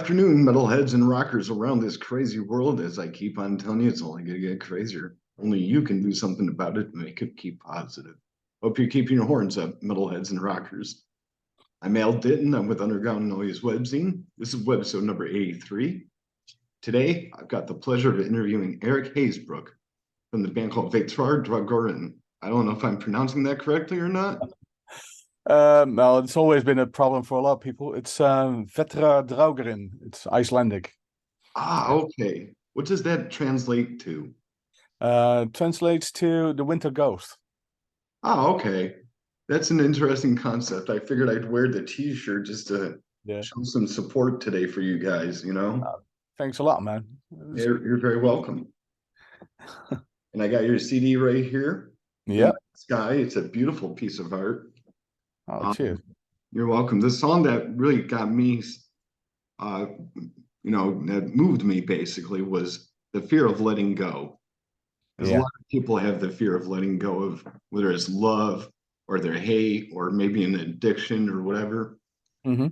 afternoon, metalheads and rockers around this crazy world. As I keep on telling you, it's only going to get crazier. Only you can do something about it and make it keep positive. Hope you're keeping your horns up, metalheads and rockers. I'm Al Ditton. I'm with Underground Noise Webzine. This is webisode number 83. Today, I've got the pleasure of interviewing Eric Hazebroek from the band called Vetrar, Draugurinn. I don't know if I'm pronouncing that correctly or not. No, it's always been a problem for a lot of people. It's Vetrar Draugurinn. It's Icelandic. Okay. What does that translate to? Translates to the winter ghost. Okay. That's an interesting concept. I figured I'd wear the t-shirt just to show some support today for you guys, you know? Thanks a lot, man. You're very welcome. And I got your CD right here. Yeah. Sky. It's a beautiful piece of art. Cheers. You're welcome. The song that really got me, that moved me basically was The Fear of Letting Go. Because a lot of people have the fear of letting go of whether it's love or their hate or maybe an addiction or whatever. Mm-hmm.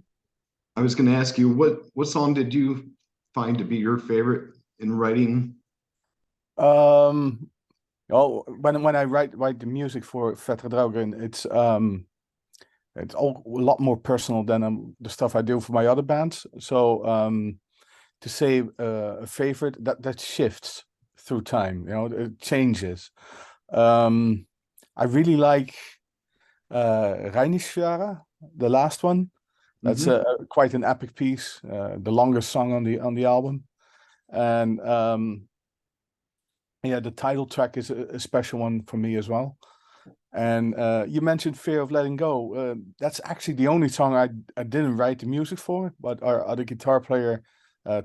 I was going to ask you, what song did you find to be your favorite in writing? When I write the music for Vetrar Draugurinn, it's all a lot more personal than the stuff I do for my other bands. So to say a favorite, that shifts through time. It changes. I really like Reynisfjara, the last one. That's quite an epic piece, the longest song on the album, and the title track is a special one for me as well. And you mentioned Fear of Letting Go. That's actually the only song I didn't write the music for, but our other guitar player,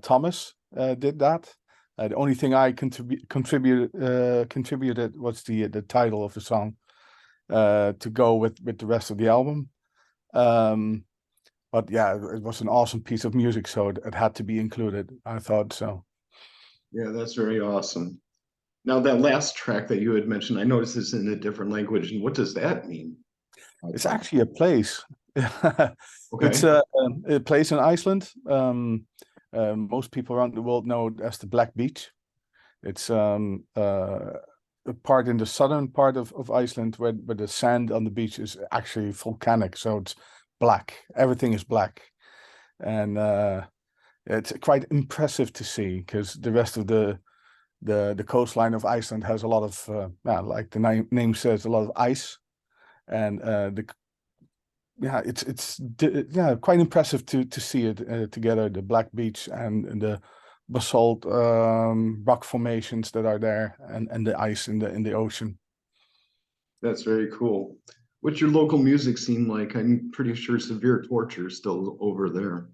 Thomas, did that. The only thing I contributed was the title of the song to go with the rest of the album. But yeah, it was an awesome piece of music, so it had to be included. I thought so. Yeah, that's very awesome. Now, that last track that you had mentioned, I noticed it's in a different language. And what does that mean? It's actually a place. Okay. It's a place in Iceland. Most people around the world know it as the Black Beach. It's a part in the southern part of Iceland where the sand on the beach is actually volcanic, so it's black. Everything is black, and it's quite impressive to see because the rest of the coastline of Iceland has a lot of like the name says, a lot of ice, and it's quite impressive to see it together, the Black Beach and the basalt rock formations that are there, and the ice in the ocean. That's very cool. What's your local music scene like? I'm pretty sure Severe Torture is still over there.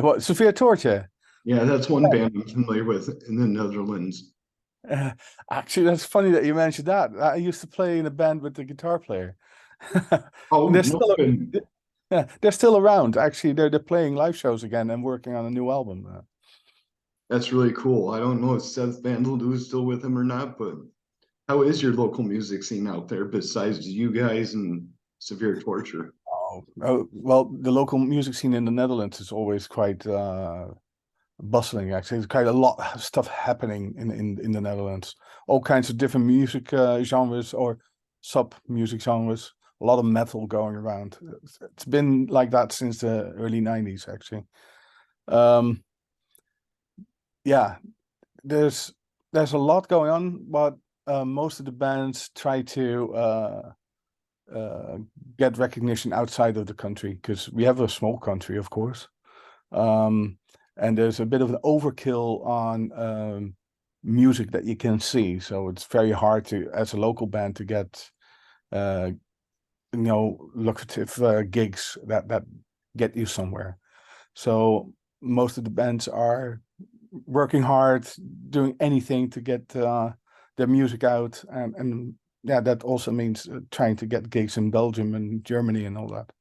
What, Severe Torture? Yeah, that's one band I'm familiar with in the Netherlands. Actually, that's funny that you mentioned that. I used to play in a band with the guitar player. They're still around. Actually, they're playing live shows again and working on a new album. That's really cool. I don't know if Seth Vandal is still with him or not, but how is your local music scene out there besides you guys and Severe Torture? Well, the local music scene in the Netherlands is always quite bustling. Actually, there's quite a lot of stuff happening in the Netherlands. All kinds of different music genres or sub music genres. A lot of metal going around. It's been like that since the early 90s, actually. Yeah, there's a lot going on, but most of the bands try to get recognition outside of the country because we have a small country, of course. And there's a bit of an overkill on music that you can see. So it's very hard to, as a local band, to get lucrative gigs that get you somewhere. So most of the bands are working hard, doing anything to get their music out, and that also means trying to get gigs in Belgium and Germany and all that.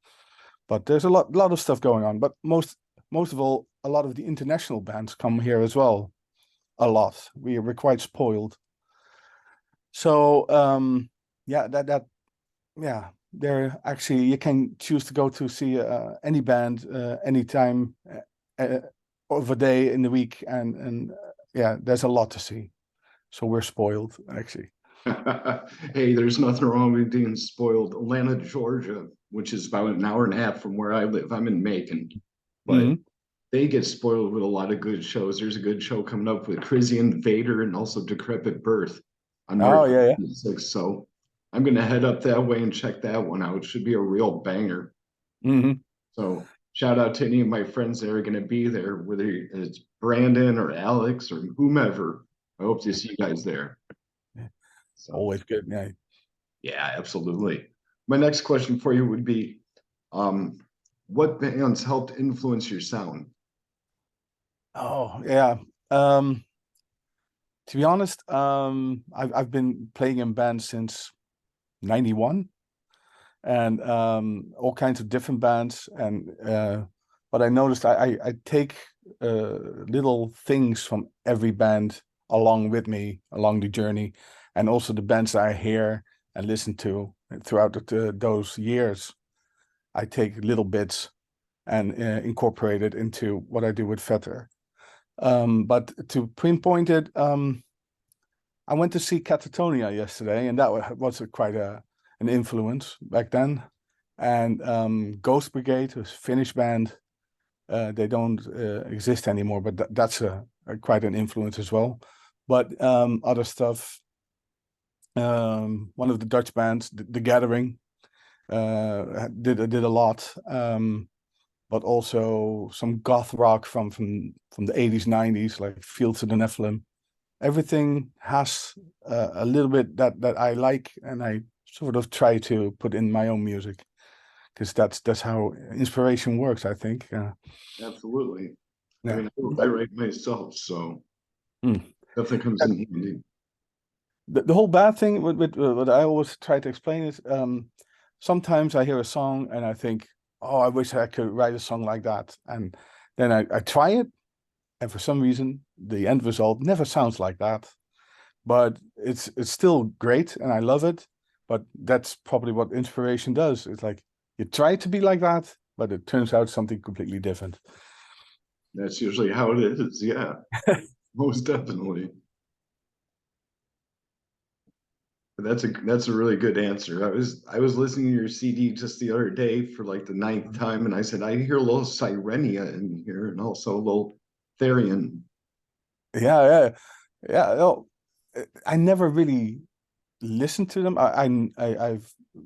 But there's a lot of stuff going on. But most of all, a lot of the international bands come here as well. A lot. We're quite spoiled. So they're actually, you can choose to go to see any band anytime, of a day in the week, and yeah, there's a lot to see. So we're spoiled, actually. Hey, there's nothing wrong with being spoiled. Atlanta, Georgia, which is about an hour and a half from where I live. I'm in Macon, but they get spoiled with a lot of good shows. There's a good show coming up with Crazy Invader and also Decrepit Birth on March 6th. So I'm going to head up that way and check that one out. It should be a real banger. So shout out to any of my friends that are going to be there, whether it's Brandon or Alex or whomever. I hope to see you guys there. So, always good, yeah. Yeah, absolutely. My next question for you would be, what bands helped influence your sound? Oh, yeah. To be honest, I've been playing in bands since '91, and all kinds of different bands. And but I noticed I take little things from every band along with me along the journey, and also the bands I hear and listen to throughout those years. I take little bits and incorporate it into what I do with Vetrar. But to pinpoint it, I went to see Catatonia yesterday, and that was quite an influence back then. And Ghost Brigade, a Finnish band, they don't exist anymore, but that's quite an influence as well. But other stuff, one of the Dutch bands, The Gathering, did a lot. But also some goth rock from the 80s, 90s, like Fields of the Nephilim. Everything has a little bit that I like, and I sort of try to put in my own music, because that's how inspiration works, I think. Absolutely. Yeah. I mean, I write myself, so definitely comes in handy. The whole bad thing with what I always try to explain is sometimes I hear a song and I think, oh, I wish I could write a song like that. And then I try it, and for some reason, the end result never sounds like that. But it's still great, and I love it. But that's probably what inspiration does. It's like you try to be like that, but it turns out something completely different. That's usually how it is, yeah. Most definitely. That's a really good answer. I was listening to your CD just the other day for like the 9th time, and I said I hear a little Sirenia in here, and also a little Therian. Yeah. No, I never really listened to them. I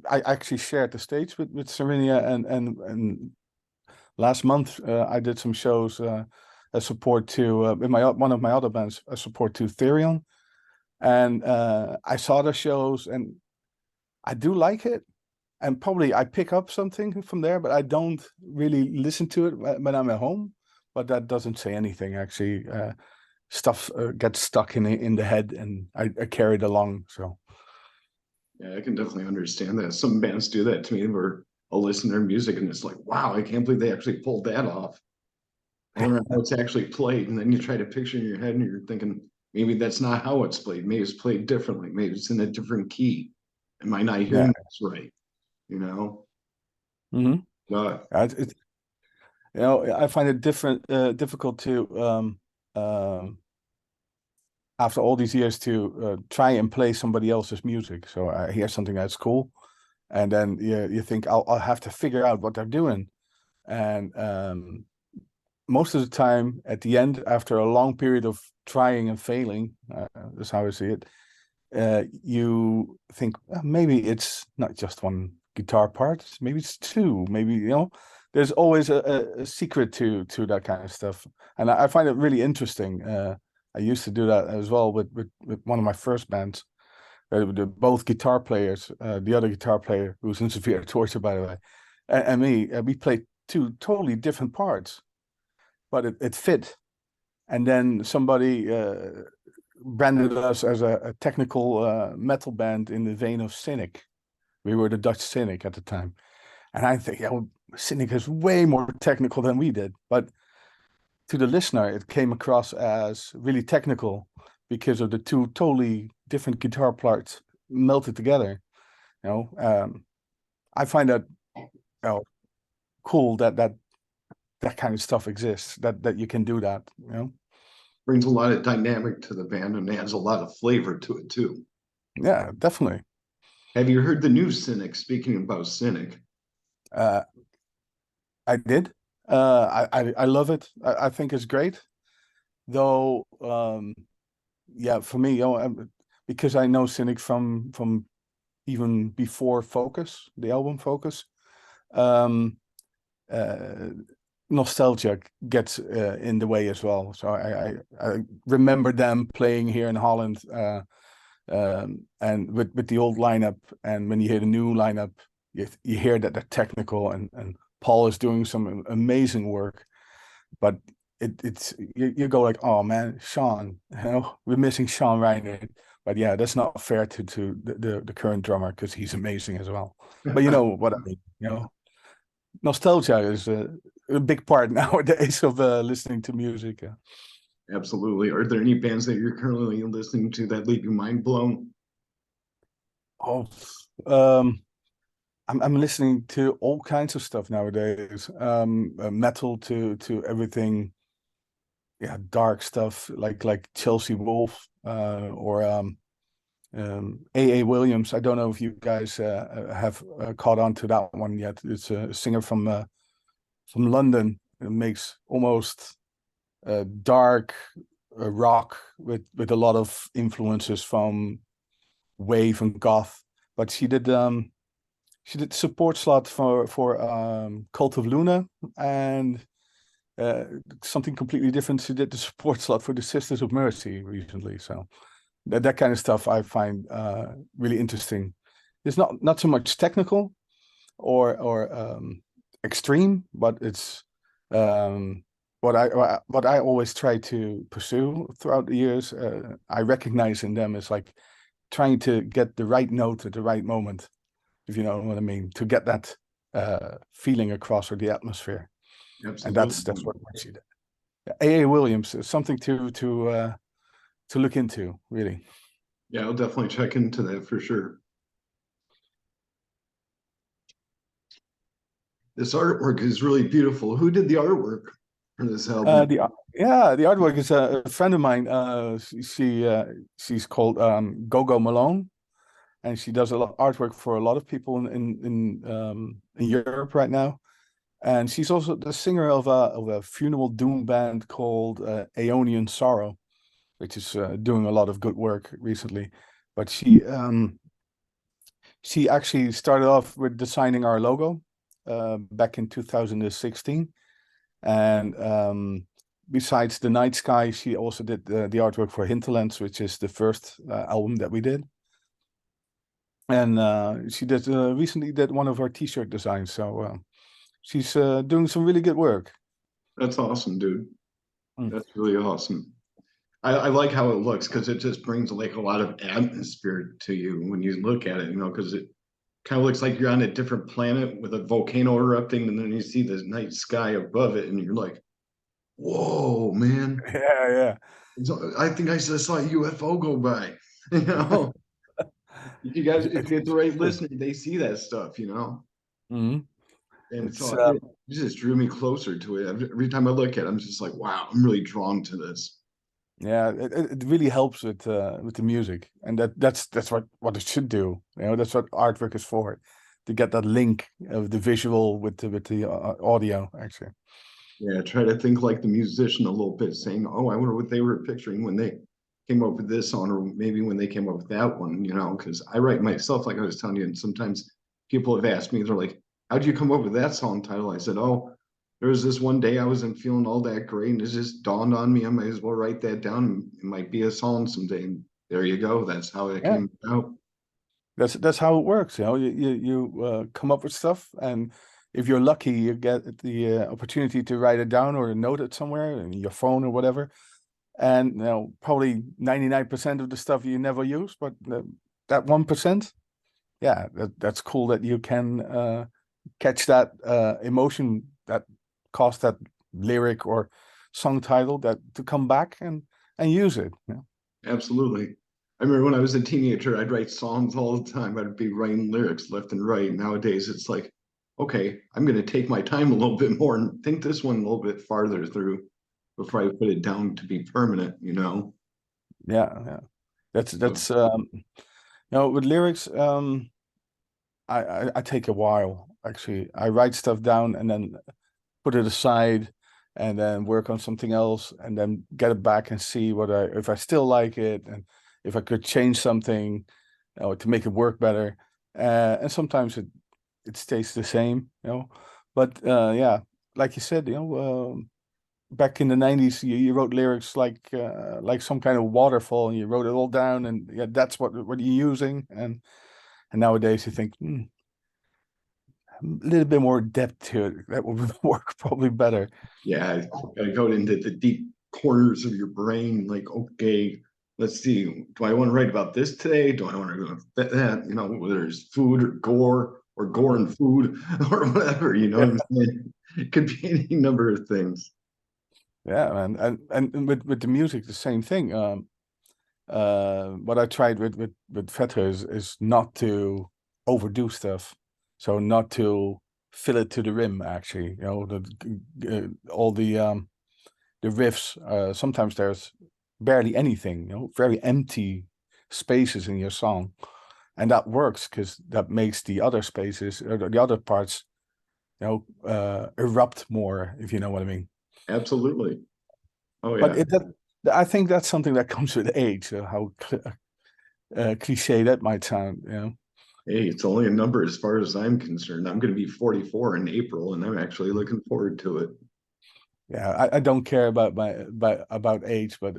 actually shared the stage with Sirenia, and last month I did some shows, a support to in one of my other bands, a support to Therion. And I saw the shows, and I do like it, and probably I pick up something from there, but I don't really listen to it when I'm at home. But that doesn't say anything, actually. Stuff gets stuck in the head, and I carry it along. So yeah, I can definitely understand that. Some bands do that to me, where I'll listen to their music and it's like, wow, I can't believe they actually pulled that off. I don't know how it's actually played, and then you try to picture in your head, and you're thinking, maybe that's not how it's played. Maybe it's played differently. Maybe it's in a different key. Am I not hearing this right? You know? But I find it difficult to after all these years to try and play somebody else's music. So I hear something that's cool, and then you think I'll have to figure out what they're doing, and most of the time at the end, after a long period of trying and failing, that's how I see it, you think maybe it's not just one guitar part, maybe it's two, maybe there's always a secret to that kind of stuff, and I find it really interesting. I used to do that as well with one of my first bands. Both guitar players, the other guitar player who's in severe torture, by the way, and me, we played two totally different parts, but it fit. And then somebody branded us as a technical metal band in the vein of Cynic. We were the Dutch Cynic at the time. And I think, Cynic is way more technical than we did. But to the listener, it came across as really technical because of the two totally different guitar parts melted together. I find that cool that that kind of stuff exists, that you can do that, you know. Brings a lot of dynamic to the band and adds a lot of flavor to it too. Yeah, definitely. Have you heard the new Cynic? Speaking about Cynic, uh I did. I love it. I think it's great, though. Yeah, for me, because I know Cynic from even before Focus, the album Focus. um uh Nostalgia gets in the way as well. So I remember them playing here in Holland, and with the old lineup, and when you hear the new lineup, you hear that they're technical, and Paul is doing some amazing work, but it's you go like, oh man, Sean, you know, we're missing Sean Reiner. But yeah, that's not fair to the current drummer, because he's amazing as well. But you know what I mean, you know, nostalgia is a big part nowadays of listening to music. absolutely. Are there any bands that you're currently listening to that leave you mind blown? Oh, um, I'm listening to all kinds of stuff nowadays. Metal to everything. Yeah, dark stuff like Chelsea Wolf, or A.A. Williams. I don't know if you guys have caught on to that one yet. It's a singer from London. It makes almost dark rock with a lot of influences from wave and goth. But she did support slot for Cult of Luna, and something completely different. She did the support slot for the Sisters of Mercy recently. So that kind of stuff I find really interesting. It's not so much technical or extreme, but it's what I always try to pursue throughout the years. I recognize in them is like trying to get the right note at the right moment, if you know what I mean, to get that feeling across, or the atmosphere. And Absolutely. that's what makes it. A.A. Williams is something to look into, really. Yeah, I'll definitely check into that for sure. This artwork is really beautiful. Who did the artwork for this album? The artwork is a friend of mine. She's called Gogo Malone, and she does a lot of artwork for a lot of people in Europe right now. And she's also the singer of a funeral doom band called Aeonian Sorrow, which is doing a lot of good work recently. But she actually started off with designing our logo back in 2016. And besides the Night Sky, she also did the artwork for Hinterlands, which is the first album that we did. And she did recently did one of our t-shirt designs. So she's doing some really good work. That's awesome, dude. Mm. That's really awesome. I like how it looks because it just brings like a lot of atmosphere to you when you look at it, you know, because it kind of looks like you're on a different planet with a volcano erupting, and then you see the night sky above it, and you're like, whoa, man. Yeah, I think I just saw a UFO go by. You know, if you guys, if you get the right listener, they see that stuff, you know. Mm-hmm. And It's so it just drew me closer to it. Every time I look at it, I'm just like, wow, I'm really drawn to this. yeah, it really helps with the music, and that's what it should do. You know, that's what artwork is for, to get that link of the visual with the audio, actually. Yeah, try to think like the musician a little bit, saying, oh, I wonder what they were picturing when they came up with this song, or maybe when they came up with that one, you know, because I write myself, like I was telling you, and sometimes people have asked me, they're like, how'd you come up with that song title? I said, oh, there was this one day I wasn't feeling all that great, and it just dawned on me, I might as well write that down. It might be a song someday. And there you go. That's how it Yeah, came out. that's how it works. You know, you come up with stuff, and if you're lucky, you get the opportunity to write it down or note it somewhere in your phone or whatever. And you know, probably 99% of the stuff you never use, but that 1%, yeah, that's cool that you can catch that emotion that caused that lyric or song title, that to come back and use it. You know? Absolutely. I remember when I was a teenager, I'd write songs all the time. I'd be writing lyrics left and right. Nowadays, it's like okay, I'm going to take my time a little bit more and think this one a little bit farther through before I put it down to be permanent, you know? Yeah. That's So, that's with lyrics, I take a while actually. I write stuff down and then put it aside and then work on something else and then get it back and see if I still like it and if I could change something, to make it work better. And sometimes it stays the same, But yeah, like you said, back in the 90s, you wrote lyrics like some kind of waterfall, and you wrote it all down, and yeah, that's what you're using. And nowadays you think, a little bit more depth to it. That would work probably better. yeah, gotta go into the deep corners of your brain. Like, okay, let's see. Do I want to write about this today? Do I want to go that? You know, whether it's food or gore and food or whatever. You know what I'm saying? It could be any number of things. Yeah, man. And with the music, the same thing. What I tried with Vetrar is not to overdo stuff, so not to fill it to the rim. Actually, all the riffs. Sometimes there's barely anything. Very empty spaces in your song, and that works because that makes the other spaces or the other parts, erupt more. If you know what I mean. Absolutely. Oh But yeah. I think that's something that comes with age. How cliche that might sound. Hey, it's only a number as far as I'm concerned. I'm going to be 44 in April, and I'm actually looking forward to it. Yeah, I don't care about age, but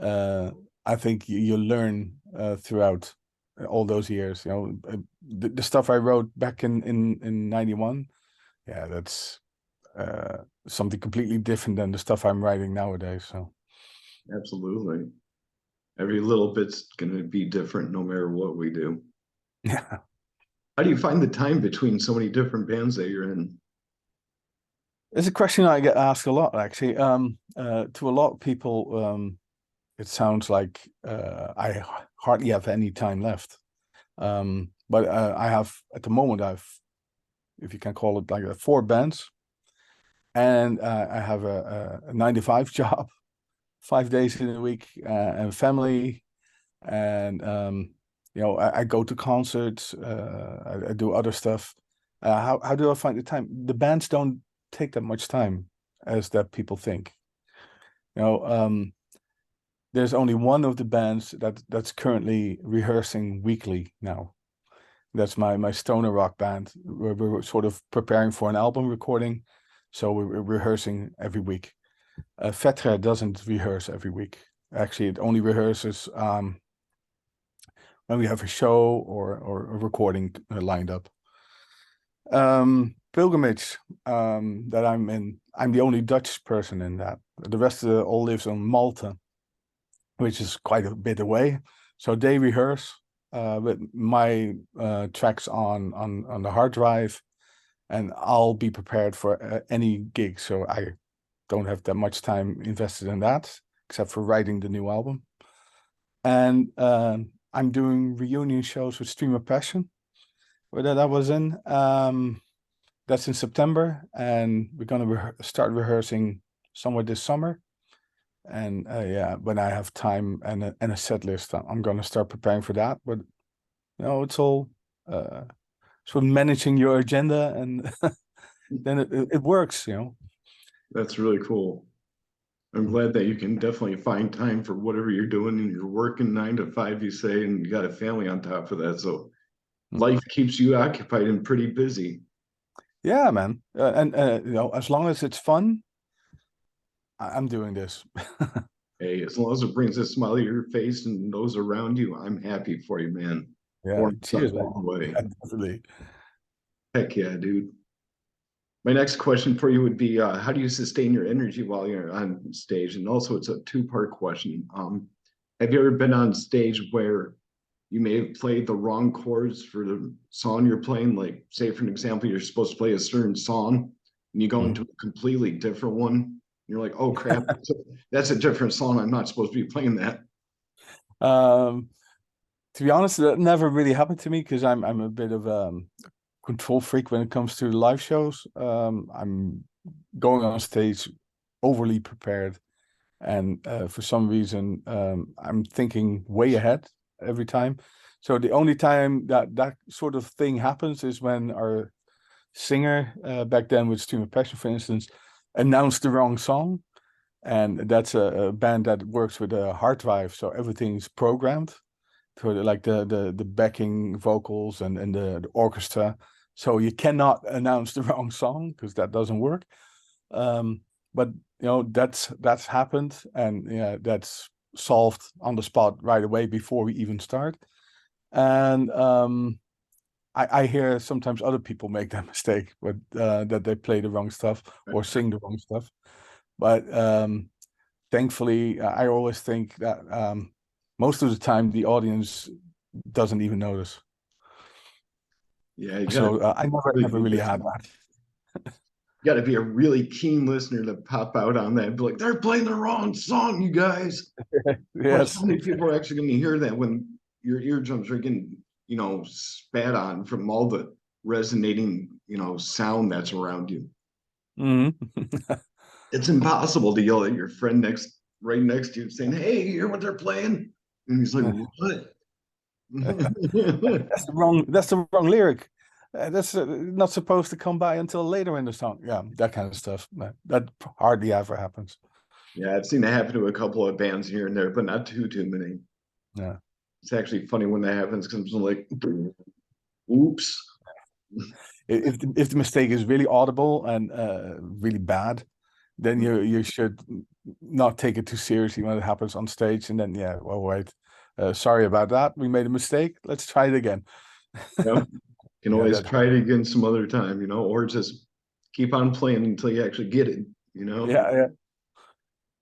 uh, I think you learn throughout all those years. The stuff I wrote back in 91. Yeah, that's something completely different than the stuff I'm writing nowadays. So Absolutely. Every little bit's going to be different no matter what we do. yeah. How do you find the time between so many different bands that you're in? It's a question I get asked a lot, actually. To a lot of people, it sounds like I hardly have any time left. But I have, at the moment, if you can call it like, 4 bands, and I have a 9 to 5 job, 5 days in a week, and family, and I go to concerts, I do other stuff. How do I find the time? The bands don't take that much time as that people think. You know, there's only one of the bands that's currently rehearsing weekly now. That's my stoner rock band. We're sort of preparing for an album recording, so we're rehearsing every week. Vetrar doesn't rehearse every week. Actually, it only rehearses when we have a show or a recording lined up. Pilgrimage that I'm in. I'm the only Dutch person in that. The rest all lives on Malta, which is quite a bit away. So they rehearse with my tracks on the hard drive, and I'll be prepared for any gig. So I don't have that much time invested in that, except for writing the new album. And I'm doing reunion shows with Stream of Passion, where that I was in. That's in September, and we're gonna start rehearsing somewhere this summer. And yeah, when I have time and a set list, I'm gonna start preparing for that. But it's all sort of managing your agenda, and then it works. That's really cool. I'm glad that you can definitely find time for whatever you're doing and you're working 9 to 5, you say, and you got a family on top of that. So life keeps you occupied and pretty busy. Yeah, man. And as long as it's fun, I'm doing this. Hey, as long as it brings a smile to your face and those around you, I'm happy for you, man. Yeah, Going some cheers, man. long way. Yeah, definitely. Heck yeah, dude. My next question for you would be, how do you sustain your energy while you're on stage? And also, it's a two-part question. Have you ever been on stage where you may have played the wrong chords for the song you're playing? Like, say, for an example, you're supposed to play a certain song and you go into a completely different one. You're like, oh crap, that's a different song. I'm not supposed to be playing that. Um, to be honest, that never really happened to me because I'm a bit of control freak when it comes to live shows. I'm going on stage overly prepared, and for some reason, I'm thinking way ahead every time. So the only time that sort of thing happens is when our singer back then with Stream of Passion, for instance, announced the wrong song. And that's a band that works with a hard drive, so everything's programmed for like the backing vocals and the orchestra. So you cannot announce the wrong song because that doesn't work. But you know, that's happened, and yeah, that's solved on the spot right away before we even start. And I hear sometimes other people make that mistake, but that they play the wrong stuff or sing the wrong stuff. But thankfully, I always think that most of the time the audience doesn't even notice. Yeah, you So gotta I never really had that. you gotta be a really keen listener to pop out on that and be like, they're playing the wrong song, you guys. Plus, how Yes. many people are actually gonna hear that when your eardrums are getting, you know, spat on from all the resonating, you know, sound that's around you? Mhm. It's impossible to yell at your friend right next to you saying, hey, you hear what they're playing? And he's like, what? That's the wrong lyric. That's not supposed to come by until later in the song. Yeah, that kind of stuff. That hardly ever happens. Yeah, I've seen that happen to a couple of bands here and there, but not too many. Yeah. It's actually funny when that happens because I'm like, oops. If the mistake is really audible and really bad, then you should not take it too seriously when it happens on stage. And then yeah, well, wait, sorry about that. We made a mistake. Let's try it again. Yep. Can Yeah, always that try it again some other time, you know, or just keep on playing until you actually get it, you know. yeah.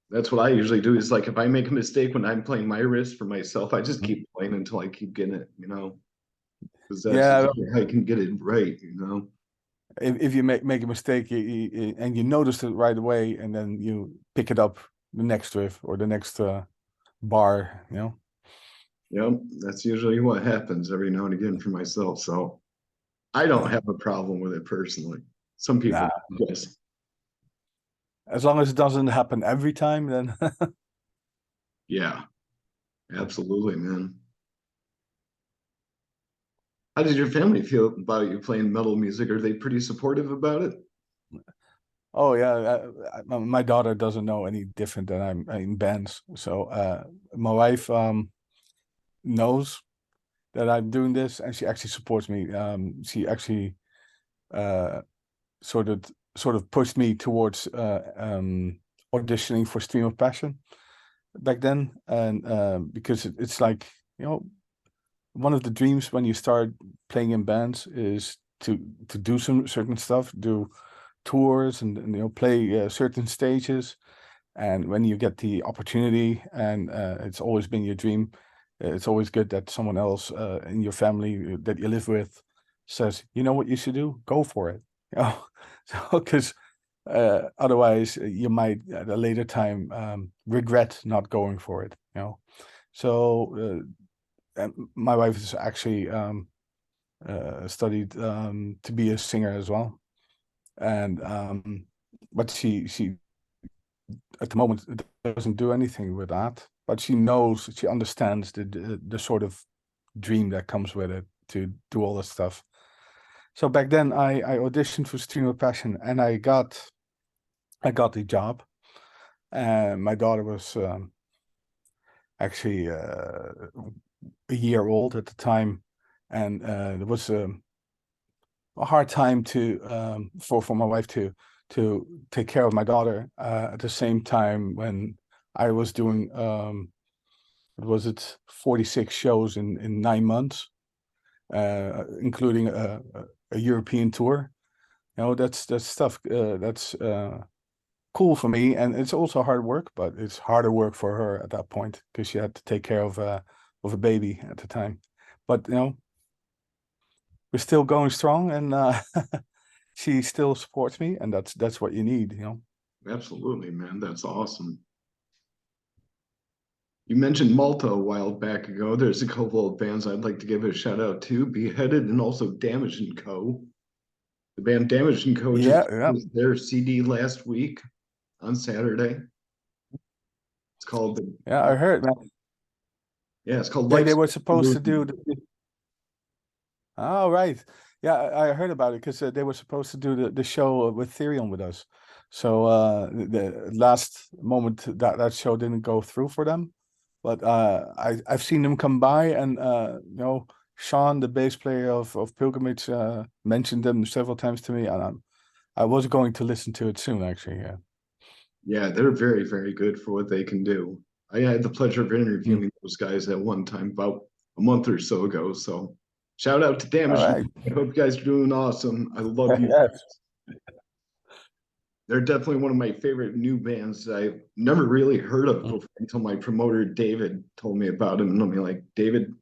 That's what I usually do is like if I make a mistake when I'm playing my wrist for myself, I just Mhm. keep playing until I keep getting it, you know, because that's Yeah, I can get it right, you know. if you make a mistake and you notice it right away, and then you pick it up the next riff or the next bar, you know. Yep, that's usually what happens every now and again for myself. So I don't have a problem with it personally. Some Nah, people, yes. as long as it doesn't happen every time, then Yeah, absolutely, man. How did your family feel about you playing metal music? Are they pretty supportive about it? oh yeah, my daughter doesn't know any different than I'm in bands. So my wife knows that I'm doing this, and she actually supports me. She actually uh, sort of sort of pushed me towards auditioning for Stream of Passion back then, and because it's like, you know, one of the dreams when you start playing in bands is to do some certain stuff, do tours, and you know, play certain stages. And when you get the opportunity, and it's always been your dream, it's always good that someone else in your family that you live with says, you know what you should do, go for it. You know, so because otherwise you might at a later time regret not going for it. You know, so and my wife is actually studied to be a singer as well, and but she at the moment doesn't do anything with that. But she knows, she understands the sort of dream that comes with it to do all that stuff. So back then I auditioned for Stream of Passion, and I got the job. And my daughter was actually a year old at the time, and there was a hard time to for my wife to take care of my daughter at the same time when I was doing was it 46 shows in 9 months, including a European tour. You know, that's stuff that's cool for me, and it's also hard work, but it's harder work for her at that point because she had to take care of a baby at the time. But you know, we're still going strong, and she still supports me, and that's what you need, you know. Absolutely, man. That's awesome. You mentioned Malta a while back ago. There's a couple of bands I'd like to give a shout out to, Beheaded and also Damage and Co. The band Damage and Co. just Yeah, yeah, released their CD last week on Saturday. It's called yeah. I heard, man. yeah, it's called They Life's were supposed to do the. Oh, right. Yeah, I heard about it because they were supposed to do the show with Therion with us. So the last moment that show didn't go through for them. But I've seen them come by, and Sean, the bass player of Pilgrimage, mentioned them several times to me, and I was going to listen to it soon, actually. Yeah. Yeah, they're very, very good for what they can do. I had the pleasure of Mm. interviewing those guys at one time about a month or so ago. So shout out to All Damage. right. I hope you guys are doing awesome. I love you. Yes. They're definitely one of my favorite new bands I've never really heard of Mm. before until my promoter David told me about them. And I'm like, David,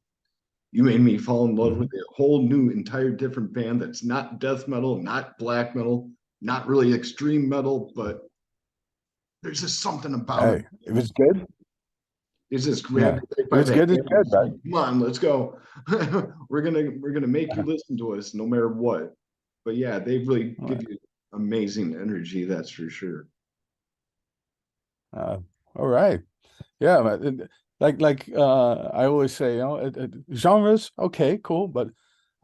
you made me fall in love with Mhm. a whole new, entire different band that's not death metal, not black metal, not really extreme metal, but there's just something about it. Hey, if it's good, It's just yeah. grabbed you right If by it's the good, hand. it's good, It's right? like, come on, let's go. We're gonna make you listen to us no matter what. But yeah, they really All give right. you amazing energy, that's for sure. Uh, all right. Yeah, but I always say, genres, okay, cool, but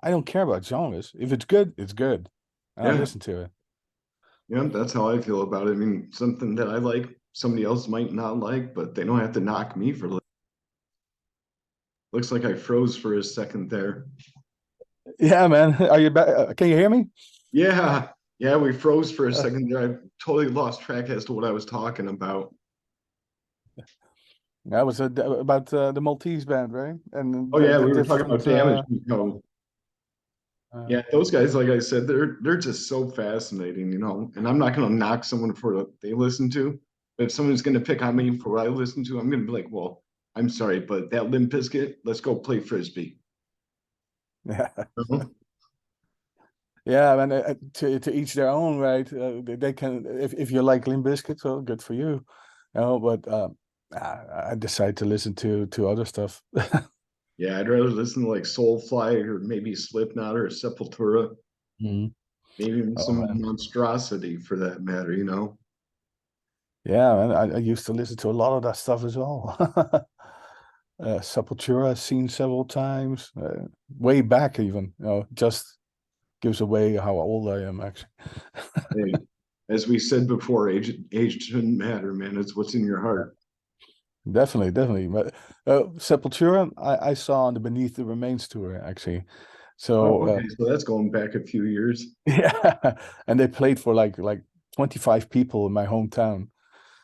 I don't care about genres. If it's good, it's good, and I'll Yeah, listen to it. yeah, that's how I feel about it. I mean, something that I like, somebody else might not like, but they don't have to knock me for. Looks like I froze for a second there. Yeah, man. Are you back? Can you hear me? Yeah, yeah, we froze for a Uh, second there. I totally lost track as to what I was talking about. that was about the Maltese band, right? And Oh yeah, the we were talking about different. Damage Control. Uh, Yeah, those guys, like I said, they're just so fascinating, you know. And I'm not gonna knock someone for what they listen to, but if someone's gonna pick on me for what I listen to, I'm gonna be like, well, I'm sorry, but that Limp Bizkit, let's go play frisbee. yeah, You know? yeah, man. To each their own, right? They can if you like Limp Bizkit, well, good for you. But I decide to listen to other stuff. Yeah, I'd rather listen to like Soulfly or maybe Slipknot or Sepultura, Mhm. maybe even Oh some man. monstrosity for that matter, you know. Yeah, man, I used to listen to a lot of that stuff as well. Sepultura, I've seen several times, way back even. Just gives away how old I am, actually. Hey, as we said before, age shouldn't matter, man. It's what's in your heart. Definitely, definitely. But Sepultura, I saw on the Beneath the Remains tour, actually. Oh, So okay. So that's going back a few years. yeah, and they played for like 25 people in my hometown.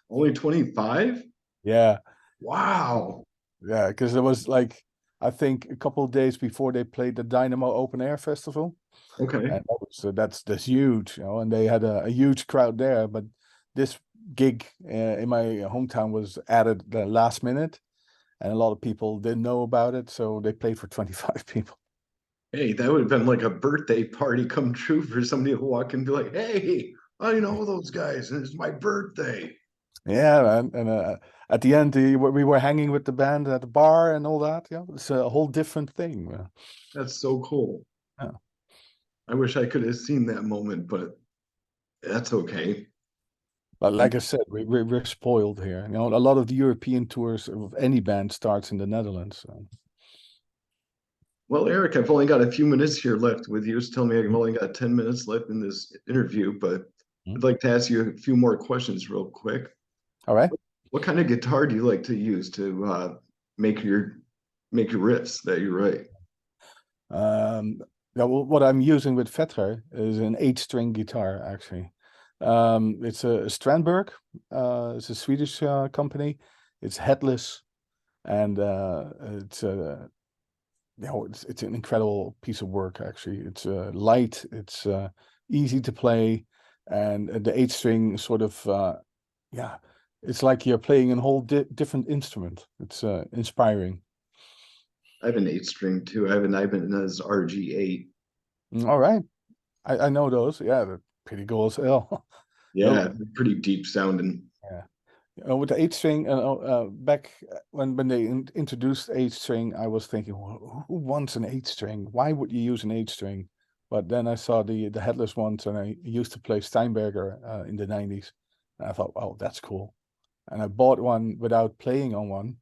Only 25? Yeah, Wow. yeah, because it was like I think a couple of days before they played the Dynamo Open Air Festival. Okay. And that's huge, and they had a huge crowd there. But this gig in my hometown was added the last minute, and a lot of people didn't know about it, so they played for 25 people. Hey, that would have been like a birthday party come true for somebody to walk in and be like, hey, I know those guys, and it's my birthday. Yeah, man. And at the end, we were hanging with the band at the bar and all that. Yeah, it's a whole different thing, man. That's so cool. Yeah. I wish I could have seen that moment, but that's okay. But like I said, we're spoiled here. A lot of the European tours of any band starts in the Netherlands. So. Well, Eric, I've only got a few minutes here left with you. Just tell me I've only got 10 minutes left in this interview, but Mhm. I'd like to ask you a few more questions real quick. All right. What kind of guitar do you like to use to make your make your riffs that you write? Um, yeah, well, what I'm using with Vetrar is an 8-string guitar, actually. It's a Strandberg. It's a Swedish company. It's headless, and it's an incredible piece of work. Actually, it's light. It's easy to play, and the 8-string sort of yeah, it's like you're playing a whole different instrument. It's inspiring. I have an 8 string too. I have an Ibanez RG8. All right. I know those. Yeah, they're pretty cool as hell. Yeah, Oh, pretty deep sounding. yeah. With the 8 string, back when they introduced 8 string, I was thinking, well, who wants an 8 string? Why would you use an 8 string? But then I saw the headless ones, and I used to play Steinberger in the 90s. And I thought, oh, that's cool. And I bought one without playing on one.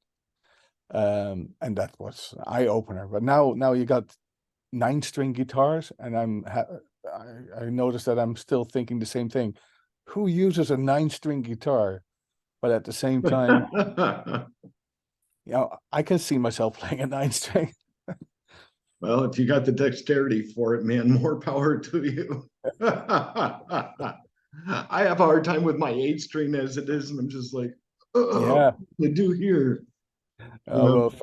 And that was an eye-opener. But now you got 9-string guitars, and I noticed that I'm still thinking the same thing. Who uses a 9-string guitar? But at the same time, I can see myself playing a 9-string. Well, if you got the dexterity for it, man, more power to you. I have a hard time with my 8-string as it is, and I'm just like, oh, Yeah. what to do here? Well,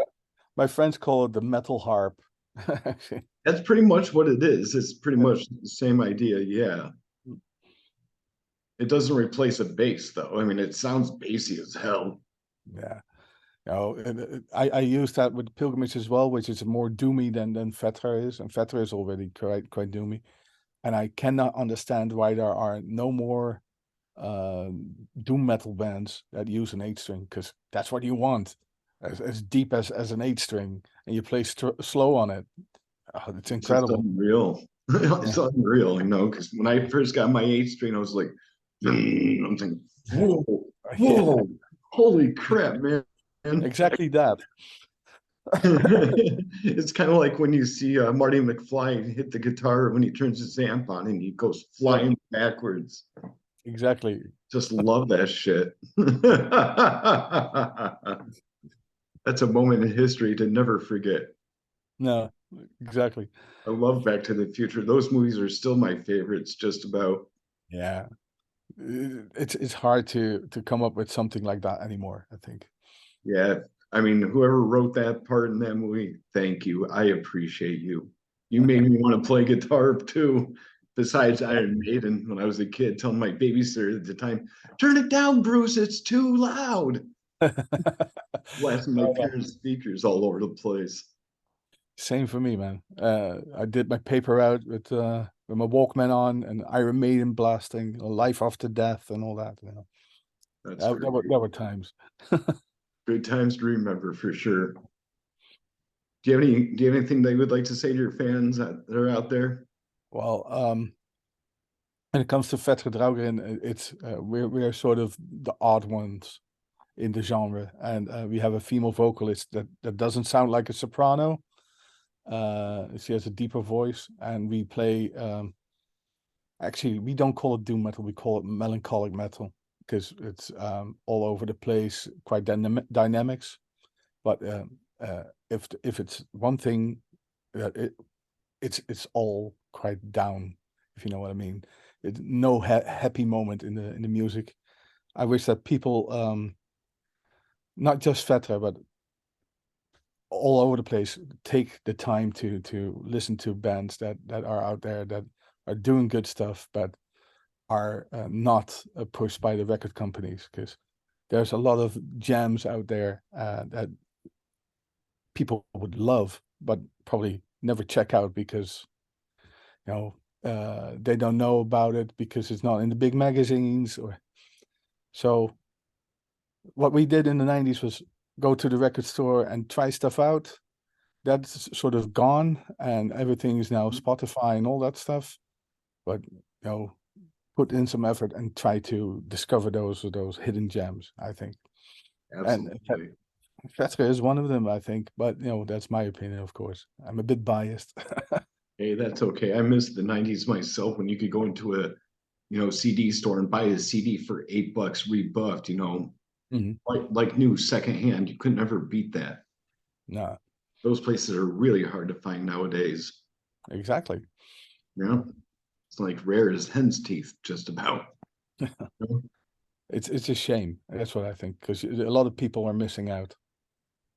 my friends call it the metal harp. That's pretty much what it is. It's pretty much the same idea. Yeah. It doesn't replace a bass, though. I mean, it sounds bassy as hell. Yeah. I use that with Pilgrimage as well, which is more doomy than Vetrar is, and Vetrar is already quite doomy. And I cannot understand why there are no more doom metal bands that use an 8-string, because that's what you want, as deep as an 8-string, and you play slow on it. Oh, it's incredible. It's unreal. It's unreal, because when I first got my 8-string, I was like, I'm thinking, whoa, holy crap, man. Exactly that. It's kind of like when you see Marty McFly hit the guitar when he turns his amp on and he goes flying backwards. Exactly. Just love that shit. That's a moment in history to never forget. No, exactly. I love Back to the Future. Those movies are still my favorites, just about. Yeah. It's hard to come up with something like that anymore, I think. Yeah. I mean, whoever wrote that part in that movie, thank you. I appreciate you. You made me want to play guitar too. Besides Iron Maiden, when I was a kid, telling my babysitter at the time, turn it down, Bruce, it's too loud. Blasting my parents' speakers all over the place. Same for me, man. I did my paper out with my Walkman on and Iron Maiden blasting, Life After Death and all that. That were times. Good times to remember for sure. Do you have anything that you would like to say to your fans that are out there? Well, when it comes to Vetrar Draugurinn, it's we're sort of the odd ones in the genre, and we have a female vocalist that doesn't sound like a soprano. She has a deeper voice, and we play. Actually, we don't call it doom metal; we call it melancholic metal, because it's all over the place, quite dynamics. But if it's one thing, it's all quite down, if you know what I mean. No happy moment in the music. I wish that people, not just Vetrar, but all over the place, take the time to listen to bands that are out there that are doing good stuff, but are not pushed by the record companies, because there's a lot of jams out there that people would love, but probably never check out because they don't know about it because it's not in the big magazines. Or so what we did in the 90s was go to the record store and try stuff out. That's sort of gone, and everything is now Spotify and all that stuff. But put in some effort and try to discover those hidden gems, I think. Absolutely. And Vetrar is one of them, I think. But that's my opinion, of course. I'm a bit biased. Hey, that's okay. I miss the 90s myself when you could go into a CD store and buy a CD for $8 rebuffed, like new secondhand. You could never beat that. No. Those places are really hard to find nowadays. Exactly. Yeah. It's like rare as hen's teeth, just about. It's a shame. That's what I think, because a lot of people are missing out.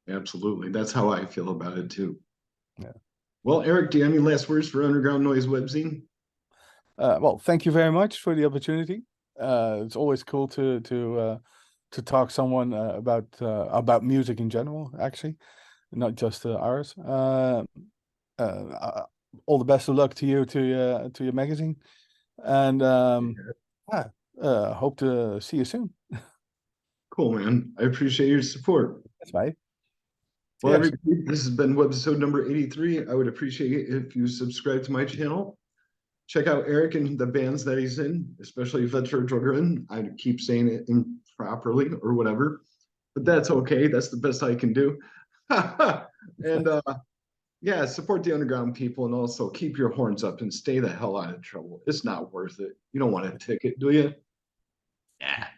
Absolutely. That's how I feel about it too. Yeah. Well, Eric, do you have any last words for Underground Noise Webzine? Well, thank you very much for the opportunity. It's always cool to talk someone about music in general, actually, not just ours. All the best of luck to you to your magazine, and hope to see you soon. Cool, man. I appreciate your support. That's right. Well, Yes. everybody, this has been Webisode number 83. I would appreciate it if you subscribe to my channel. Check out Eric and the bands that he's in, especially Vetrar Draugurinn. I keep saying it improperly or whatever, but that's okay. That's the best I can do. And yeah, support the underground people, and also keep your horns up and stay the hell out of trouble. It's not worth it. You don't want a ticket, do you? Yeah.